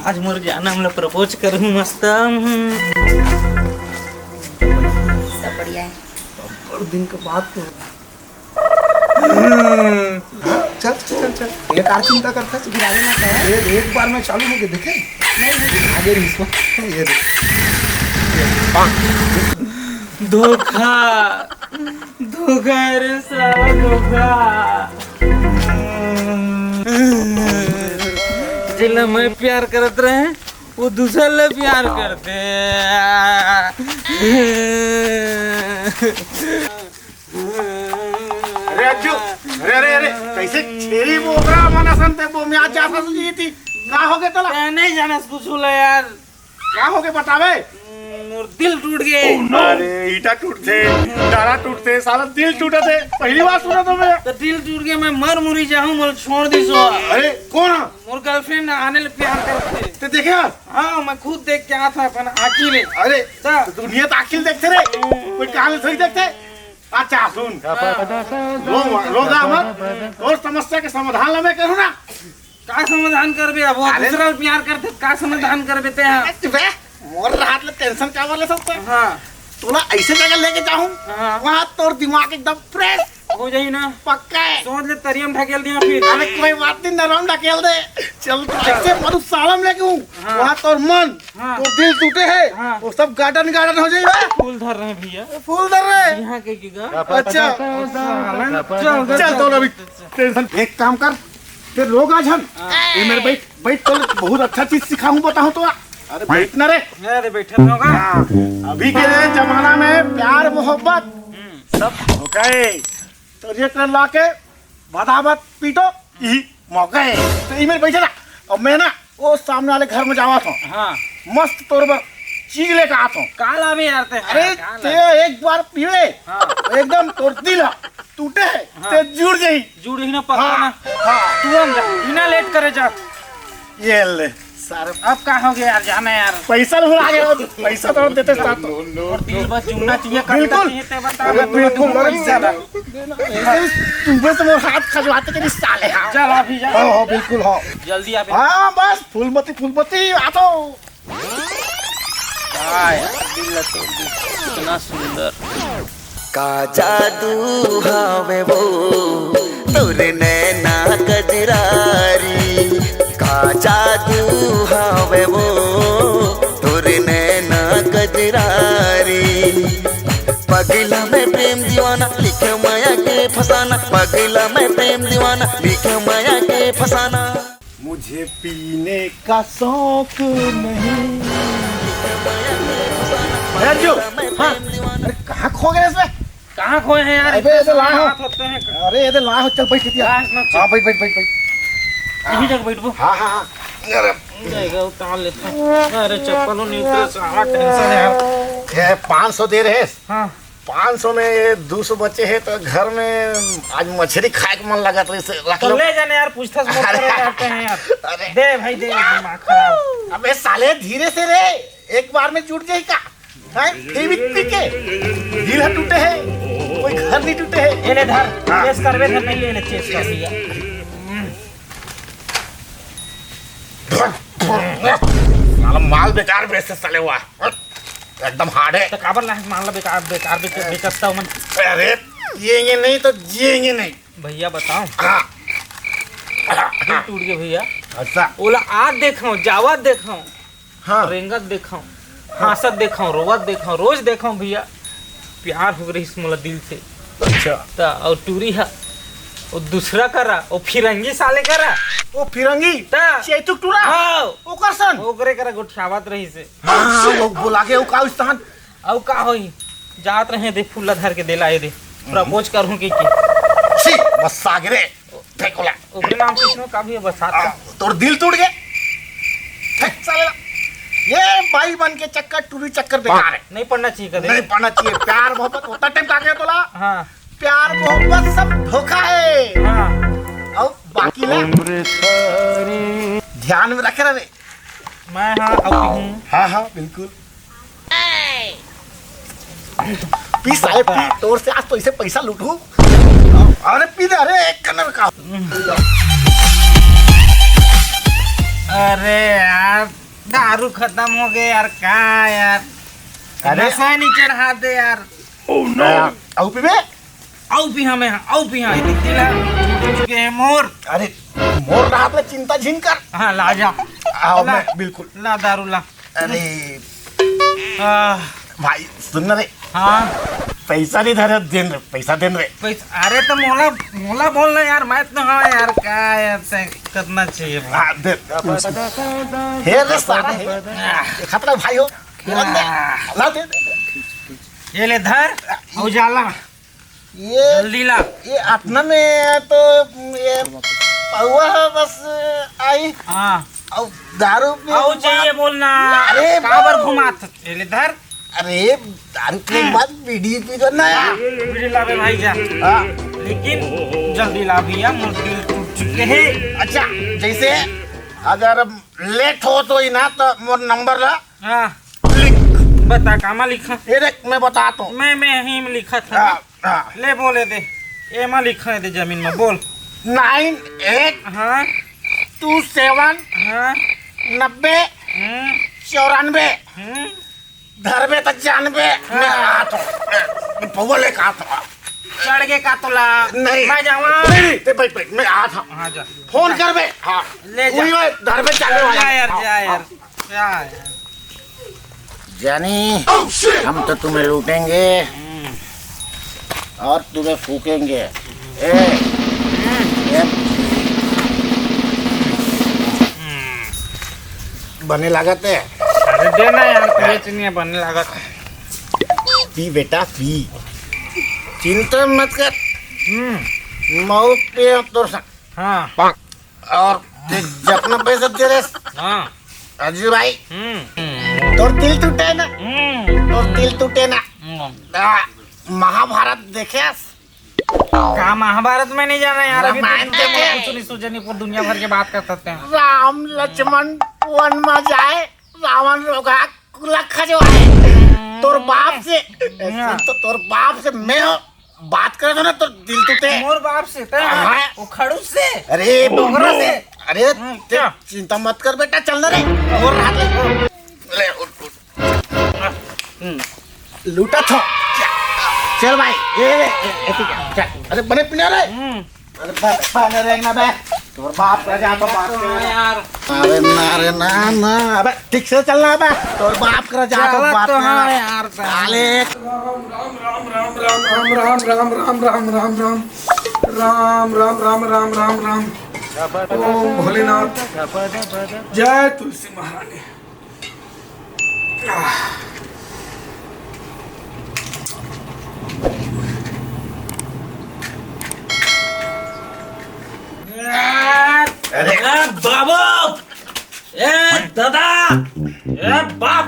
आज मोर जाना हमला प्रपोज करूँ मस्त। सब बढ़िया है। और दिन के बाद तो चल चल चल चल ये कार चिंता करता है गिरावे ना कर। एक बार में चालू हो गए देखे नहीं आगे नहीं इसमें ये देख धोखा धोखा रे साला धोखा। जिला मैं प्यार करत रहे वो दूसरा ले प्यार करते। अरे अज्जू अरे कैसे छेरी बोबरा मना संते वो मैं आज जाता सुनी थी का हो गए तला नहीं जाना कुछ होला यार। क्या हो गए बतावे। मोर दिल टूट गए। अरे ईटा टूटते डाला टूटते साला दिल टूटे थे पहली बार सुना तो मैं। तो दिल टूट गया मैं मर मुरी जाऊँ मोर छोड़ दी सो। अरे कौन मोर गर्लफ्रेंड आने ले प्यार करते ते देखे यार। हाँ मैं खुद देख के आता था अपन आँखी में। अरे ता दुनिया तो आखिल देखते रे कोई कहानी थोड़ी देखते। अच्छा सुन रो जा मत और समस्या के समाधान ला मैं करूँ ना। का समाधान कर बे अब दूसरा प्यार करते का समाधान कर बेते हैं। मोर रात ले टेंशन का वाले सकते। हाँ तोला ऐसे जगह लेके जाऊं हाँ वहाँ तोर दिमाग एकदम फ्रेश हो जाई ना। पक्का है। सोच ले तरियम ढकेल दिया फिर। अरे कोई बात नहीं नरम ढकेल दे चल तो ऐसे मधुशालम लेके हूँ हाँ। वहाँ तोर मन हाँ। तोर दिल टूटे है हाँ। वो सब गार्डन गार्डन हो जाएगा। फूल धर रहे हैं भैया फूल दर रहे यहाँ के की गा। अच्छा चल तो अभी टेंशन एक काम कर फिर लोग आज हम ये मेरे बैठ बैठ तो बहुत अच्छा चीज सिखाऊं बताऊं तो। अरे बैठ ना रे। अरे बैठे होगा। अभी के जमाना में प्यार मोहब्बत सब ओके तो ये कर ला के बदावत पीटो यही मौका है। तो इमें बैठे ना और मैं ना वो सामने वाले घर में जावा था हाँ मस्त तौर पर चीज लेकर आता हूँ। काला भी यार ते। अरे ते एक बार पीवे हाँ। एकदम तोड़ दिल टूटे है ते जुड़ जाई जुड़ ही ना पक्का ना। हाँ तू हम जा बिना लेट करे जा। ये ले सारे अब का हो गया यार जाना यार। पैसा भुला गए पैसा तो देते साथ और दिल बस जुड़ना चाहिए बिल्कुल। चाहिए ते बता। बिल्कुल ज्यादा तुम्हें तो मोर हाथ खजवाते के साले। हाँ चल अभी जा। हाँ बिल्कुल हाँ जल्दी आ बे। हाँ बस फूलमती आतो। दिल तो इतना सुंदर का जादू हवे वो तोरे नैना कजरारी का जादू हवे वो तोरे नैना कजरारी पगला में प्रेम दीवाना लिखे माया के फसाना पगला में प्रेम दीवाना लिखे माया के फसाना मुझे पीने का शौक नहीं। हाँ अरे कहाँ खो गए इसमें। कहाँ खोए हैं यार। अबे इधर लाओ। हाथ होते हैं। अरे ये लाओ चल बैठ किया। हाँ, हाँ बैठ यही जगह बैठबो। हाँ हाँ हाँ अरे जाएगा उतार लेता हूँ। अरे चप्पलों नहीं उतरे सारा टेंशन है यार। ये 500 दे रहे। हाँ 500 में ये 200 बचे हैं तो घर में आज मछली खाए का मन लगा तो इसे रख तो लो। ले जाने यार पूछताछ मत अरे करो करते हैं यार। अरे दे भाई दे दिमाग खराब। अबे साले धीरे से रे एक बार में जुट जाएगा। हैं ये भी के दिल टूटे है कोई घर नहीं टूटे है। ये ले धर हाँ। चेस करवे धर नहीं ले चेस कर दिया। साला माल बेकार बेचते साले हुआ एकदम हार्ड है। तो काबर लाख मान लो बेकार बेकार बेचता हूँ मैं। अरे जिएंगे नहीं तो जिएंगे नहीं। भैया बताओ हाँ दिल टूट गया भैया। अच्छा ओला आज देखाऊं जावत देखाऊं हाँ रेंगत देखाऊं हंसत देखाऊं रोवत देखाऊं रोज देखाऊं भैया प्यार हो रही मोला दिल से। अच्छा ता और टूरी है वो दूसरा करा वो फिरंगी साले करा वो फिरंगी ता चैतुक टूरा हाँ ओकर सन ओकरे करा गोठियावत रही से। हाँ वो बुला के वो का स्थान अब का होई जात रहे दे फूल धर के देला ये दे प्रपोज करूं की छी बस सागरे फेंकोला ओकरे नाम से इसमें का भी बसात तोर दिल टूट गए साले ये भाई बन के चक्कर टूरी चक्कर बेकार है। नहीं पढ़ना चाहिए कदे। नहीं पढ़ना चाहिए। प्यार मोहब्बत होता टाइम का तोला हाँ प्यार मोहब्बत सब धोखा है। हाँ और बाकी ना ध्यान में रखे रहे। मैं हाँ अब हूँ। हाँ हाँ बिल्कुल पी साले पी तोर से आज तो इसे पैसा लूटू। अरे पी दे अरे एक कलर का अरे यार दारू खत्म हो गए यार, का यार अरे नशा नहीं चढ़ा दे यार। औ पीबे आओ भी हमें, आओ भी हाँ दिला चुके हैं मोर। अरे मोर रात में चिंता झिन कर। हाँ ला जा, आओ ला। मैं बिल्कुल। ला दारू ला। अरे आह, भाई सुन ना रे, हाँ पैसा नहीं धरे देन रे, पैसा देन रे। पैसा, अरे तो मोला मोला बोलना यार, मैं तो हाँ यार का यार से करना चाहिए भाई। हाँ दे हे रे सारा हे खतरा भाई हो ला दे ये ले धर उजाला, ये जल्दी ला। ये अपना में तो ये पौवा बस आई हाँ और दारू पी आओ चाहिए बोलना। अरे काबर घुमात ये ले धर। अरे दारू के बाद बीड़ी पी करना है। बीड़ी ला बे भाई जा, हाँ लेकिन जल्दी ला भैया, मोर दिल टूट चुके हैं। अच्छा जैसे अगर लेट हो तो ही ना तो मोर नंबर ला हाँ लिख। बता कामा लिखा, ये देख मैं बताता हूँ। मैं यहीं में लिखा था। हाँ हाँ ले बोले दे, ए में लिखा है दे जमीन में, बोल। 9827 हाँ हाँ 90 94 धरबे तक जानबे मैं आता हूँ। पौवा लेकर आता हूँ। चढ़ के का तो ला नहीं मैं जावा। नहीं ते भाई मैं आता हूँ। हाँ जा, फोन कर बे। हाँ ले जा। वही वही धरबे चालू जा वाला। यार, जा यार, जा यार। जानी हम तो तुम्हें लूटेंगे और तुम्हें फूकेंगे। बने लागत है। अरे देना यार, बेच नहीं बनने लगा। पी बेटा पी, चिंता मत कर। मौत पे तो हाँ और जितना पैसा दे रहे हाँ अजय भाई तोर दिल टूटे ना, तोर दिल टूटे ना। महाभारत देखे का महाभारत में नहीं जाना यार, अभी रामायण तो देखे? कुछ नहीं सोचे, नहीं पूरी दुनिया भर के बात कर सकते हैं। राम लक्ष्मण वन में जाए, रावण रोगा लखा जो है तोर बाप से तो तोर बाप से मैं बात करे तो ना तो दिल टूटे। मोर बाप से हाँ। वो खड़ूस से, अरे डोगरा से। अरे क्या? चिंता मत कर बेटा, चल ना रे और रात ले उठ लूटा था। चल भाई ये चल। अरे बने पीने रे, अरे बने रहना बे तोर बाप का जा तो बात हाँ यार, अरे ना ना अबे ठीक से चलना बे, तोर बाप का जा तो चला बात तो हाँ यार। साले राम ओम भोलेनाथ, जय तुलसी महारानी। अरे बाबू, ए दादा, ए बाप,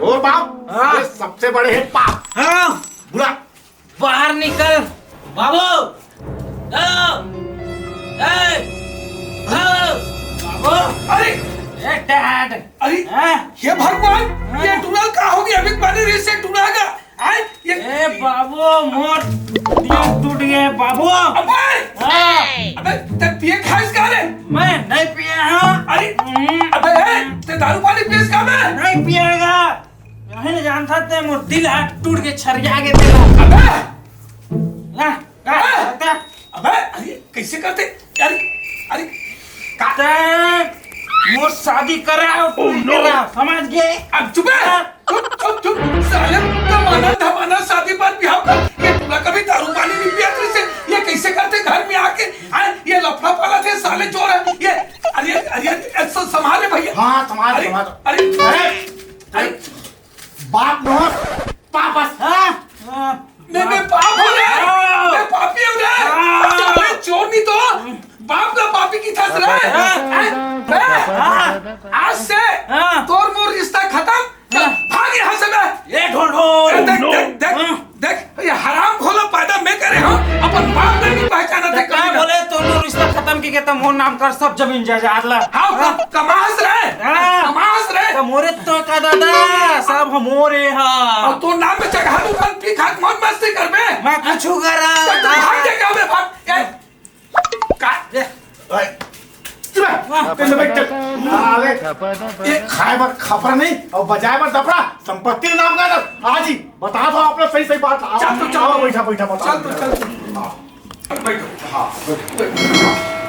तोर बाप हाँ। ये सबसे बड़े है पाप। हाँ बुला बाहर निकल बाबू। बाबू, अरे ए डैड, अरे हाँ? ये भगवान, ये टूना का हो गया? अभी पानी रीस से टूना का आए ये। ए बाबू, मोर दिल टूट गए बाबू। अबे हाँ, अबे ते पिए खाइस का रे? मैं नहीं पिया हूँ। अरे अबे ते दारू पानी पिएस का मैं? नहीं पिएगा, नहीं जानता ते मोर दिल टूट के छरिया के तेरा। अबे अबे अरे कैसे करते? अरे अरे मोर शादी करा समझ गए। अब चुप है, चुप साले का माना धमाना शादी पर बिहाव कर। ये टूना कभी दारू पानी नहीं पिया तुझसे, ये कैसे करते घर में आके? ये लफड़ा पाला थे साले चोर है ये। अरे संभाले भैया। हाँ समाज अरे समाज अरे अरे बाप नो पापस मैं पाप हो गया, मैं पापी हो गया। साले चोर नहीं तो बाप का पापी की थस रहा है। आज से तोर मोर रिश्ता खत्म। भाग यहाँ से मैं। ये ढोल देख देख देख देख, ये हराम खोला पैदा मैं करे हूँ, अपन बाप ने नहीं पहचाना थे क्या कभी। बोले तो रिश्ता खत्म की कहता मोर नाम कर सब जमीन जायदाद ला। हाँ कमास रहे, कमास रहे। मोरे तो का दादा सब मोरे हाँ। और तो नाम में जगह दुकान पी खाक मौज मस्ती कर बे। मैं कुछ करा भाग जाएगा मैं भाग। तेरे बैठ अरे ये खाए बर खपरा नहीं और बजाए बर दपड़ा संपत्ति के नाम का था आज ही बता दो आपने सही सही बात चल बैठा बैठा बता चल बैठो हाँ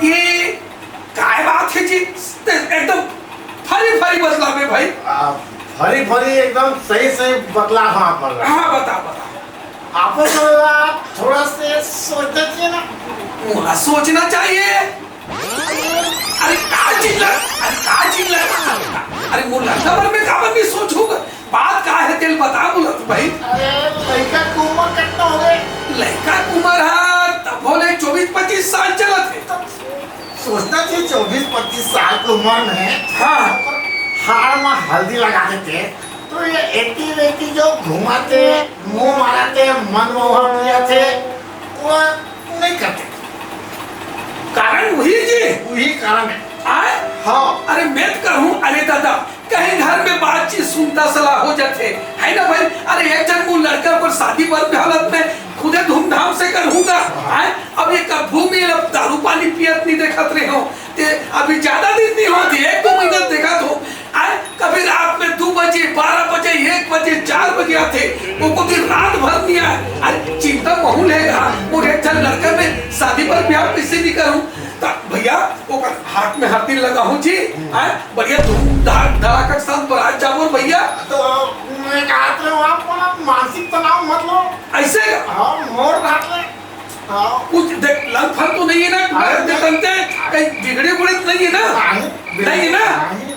ये काय बात है जी एकदम फरी फरी बदला में भाई भरी भरी एकदम सही सही बदला हाँ पर हाँ बता आपको तो थोड़ा से सोचना चाहिए ना मुझे सोचना चाहिए अरे का चिल्ला अरे मुला खबर में खबर भी सोचूंगा बात का है तेल बता बोला तो भाई अरे लड़का की उम्र कितना हो गई लड़का की उम्र है तब बोले 24-25 साल चला थे सोचना चाहिए 24-25 साल की उम्र में हाँ हार में हल्दी लगा देते तो ये एटी वेटी जो घुमाते मुंह माराते मनमोहन किया थे वो नहीं करते कारण वही जी वही कारण है आए हाँ अरे मैं तो कहूँ अरे दादा कहीं घर में बातचीत सुनता सलाह हो जाते है ना भाई अरे एक जन वो लड़का पर शादी पर हालत में खुदे धूमधाम से करूंगा आए अब ये कभू में अब दारू पानी पियत नहीं देखत रहे हो ते अभी ज्यादा दिन नहीं होती 1-2 महीना देखा तो आए कभी रात में 2 बजे 12 बजे 1 बजे 4 बजे आते वो को दिन रात भर नहीं आए अरे चिंता महू लेगा और एक जन लड़का में शादी पर ब्याह कैसे नहीं करूं भैया वो हाथ में हाथी लगा हूँ जी बढ़िया धड़ाका के साथ बारात जाओ भैया तो मैं कहा था आपको ना मानसिक तनाव मत लो ऐसे हाँ मोर रख ले हाँ कुछ देख लंग फल तो नहीं है ना बनते कहीं बिगड़े बुड़े नहीं है ना नहीं है ना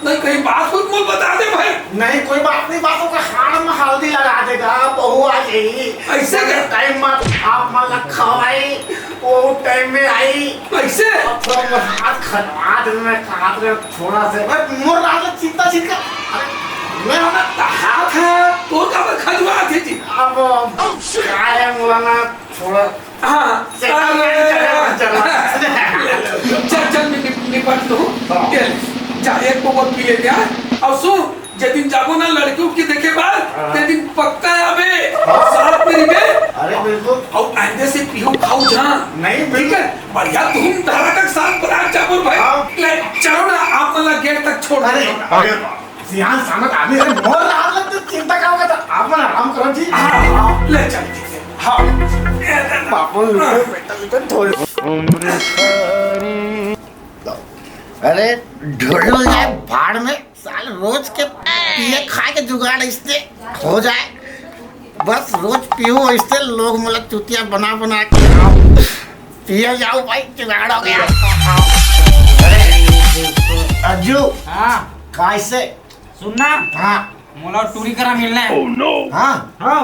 नहीं कहीं बात कुछ मुझे बता दे भाई नहीं कोई बात नहीं बातों का हाथ में हल्दी लगा देगा बहू आ जाएगी ऐसे टाइम मत आप मला खवाई वो टाइम में आई ऐसे हाथ खटवा दे मैं कहा थोड़ा से मोर रहा चिंता चिंता मैं हमें हाथ है तो का खजवा थे जी अब काय है मुलाना थोड़ा हाँ चल चल निपट लो जा एक बोतल पी ले जा और सुन जे दिन जाबो ना लड़कियों की देखे बार ते दिन पक्का आवे साथ मेरी में अरे बिल्कुल और आंदे से पियो खाओ जा नहीं ठीक है बढ़िया धूम धड़ाका के साथ बारात जाबो भाई ले चलो ना आप वाला गेट तक छोड़ अरे दो सियान सामत आदमी है मोर रहा तो चिंता क्या होगा आप ना आराम करो जी हाँ ले चल ठीक है हाँ बापू बेटा थोड़े अरे ढोल जाए भाड़ में साल रोज के पिए खा के जुगाड़ इससे हो जाए बस रोज पियो इससे लोग मतलब चुतिया बना बना के खाओ पिए जाओ भाई जुगाड़ हो गया अरे अज्जू हाँ कैसे सुनना हाँ मोला टूरी करा मिलना है हाँ हाँ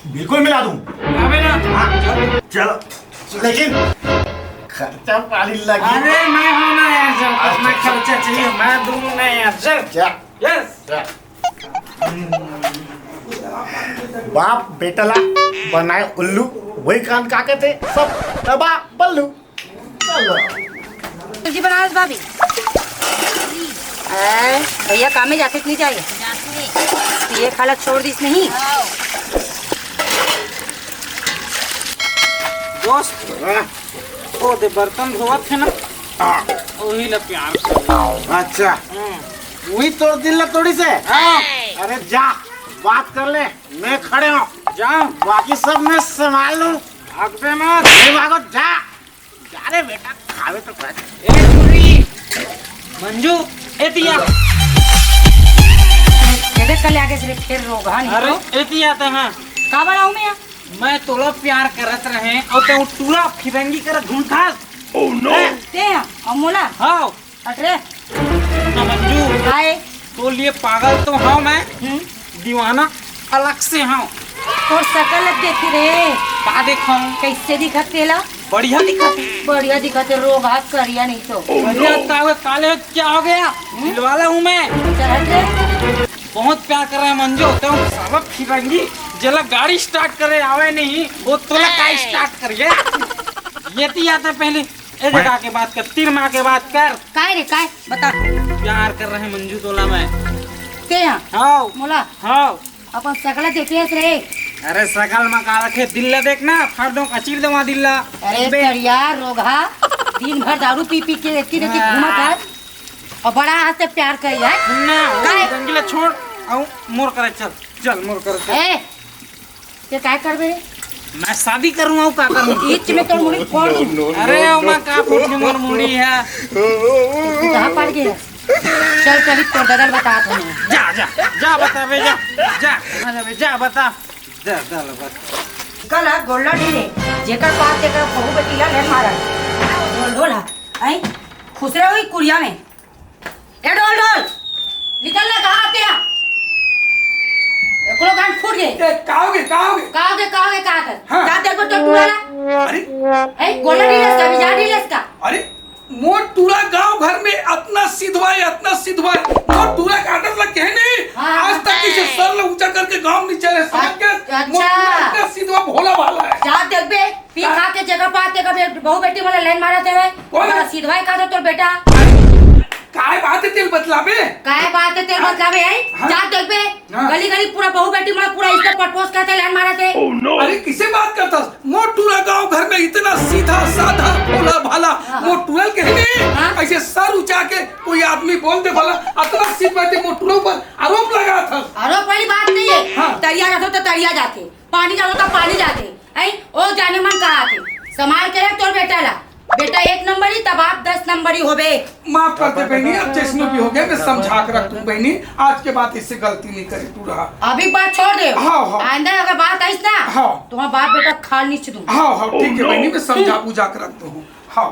बिल्कुल मिला दूं आवे ना हाँ चलो लेकिन खर्चा पानी लगी अरे मैं हूँ ना यार जब कितना खर्चा चाहिए मैं दूंगा ना यार चल क्या यस बाप बेटला बनाए उल्लू वही कान का कहते सब दबा बल्लू चलो सब्जी बना रही भाभी भैया काम में जाते नहीं चाहिए ये खाला छोड़ दी नहीं दोस्त ओ दे बर्तन धोवत थे ना वही ला प्यार से अच्छा वही तोड़ दिल ला तोड़ी से अरे जा बात कर ले मैं खड़े हूँ जाओ बाकी सब मैं संभाल लूँ अगबे मत नहीं भागो जा जा रे बेटा खावे तो खा ए टूरी मंजू ए दिया कल आगे से फिर रोगा नहीं अरे ए दिया तो हाँ का बनाऊं मैं तोला प्यार करत रहे और तो टूरा फिरंगी कर घूमता ओह नो ते अमोला हाँ अरे ना मंजू हाय तो लिए पागल तो हाँ मैं दीवाना अलग से हाँ और शकल देख रे का देखा कैसे दिखते ला बढ़िया दिखाती बढ़िया दिखते रोग हाथ करिया नहीं तो बढ़िया तावे काले क्या हो गया दिलवाला हूँ मैं चल हट बहुत प्यार कर रहे हैं मंजू तो सब फिरंगी जला गाड़ी स्टार्ट करे आवे नहीं वो तोला का स्टार्ट करिए ये ती आता पहले ए जगह के बात कर 3 माह के बात कर काय रे काय बता प्यार कर रहे हैं मंजू तोला मैं ते हाँ मोला हाँ अपन सकला देखे रे अरे सकल मका रखे दिल्ला देखना फाड़ो कचीर दे वहाँ दिल्ला अरे बढ़िया रोगा दिन भर दारू पी पी के देखती रहती घूमत है और बड़ा हाथ से प्यार करी है ना काय? गंगीला छोड़ आऊ मोर करे चल चल मोर करे चल। ए ये काय करबे मैं शादी करूँ का करूँ ईच में तो मुड़ी फोड़ दूं अरे ओमा का फूट मोर मुड़ी है कहाँ पड़ गया चल चल तो ददल बता तुम्हें जा जा जा बता बे जा जा आजा बे जा बता जा जा लो बता कल गोल्ला ढीले जेकर पास जेकर बहु बेटीला ले मारा ढोल ढोल आई खुसरे हुई कुड़िया में ए ढोल ढोल निकलना कहाँ आते हैं एकलो गांठ फूट गए कहोगे कहाँ कर हाँ। जा देखो तो टूरा ना अरे ए गोल्ला ढीले इसका बिजा ढीले इसका अरे मोर टूरा गांव घर में इतना सिद्धवा मोर टूरा का आदत लग के है नहीं हाँ, आज तक इसे सर ले ऊंचा करके गांव नीचे रहे समझ के अच्छा। मोर टूरा इतना सिद्धवा भोला भाला है जा देख बे पी खा के जगह पाते कभी बहु बेटी वाला लाइन मारते हुए कौन है? सीधवाई का तो बेटा काय बात है तेल बतलाबे काय बात है तेरे मतलब है हाँ। जा देख बे हाँ। गली गली पूरा बहु बेटी वाला पूरा इसका पटपोस करते लाइन मारते अरे किसे बात करता मोर टूरा गांव घर में इतना सीधा साधा भोला भाला मोर टूरल के है नहीं हाँ। ऐसे सर ऊंचा के कोई आदमी बोल दे भला इतना सीध बैठे मोर टूरा पर आरोप लगा था अरे पहली बात नहीं है हाँ। तरिया जाते तो तरिया जाते पानी जाते तो पानी जाते आई ओ जाने मन कहा आते संभाल के रख तोर बेटा ला बेटा 1 नंबर ही तब आप 10 नंबर ही हो बे माफ कर दे बहनी अब जैसनो भी हो गया मैं समझा कर रख दूं बहनी आज के बाद इससे गलती नहीं करी तू रहा अभी बात छोड़ दे हाँ, हाँ। आइंदा अगर बात आई ना हाँ। तुम्हारा बाप बेटा खाल नीचे दूं हाँ हाँ ठीक है बहनी मैं समझा बुझा कर रख दूं हाँ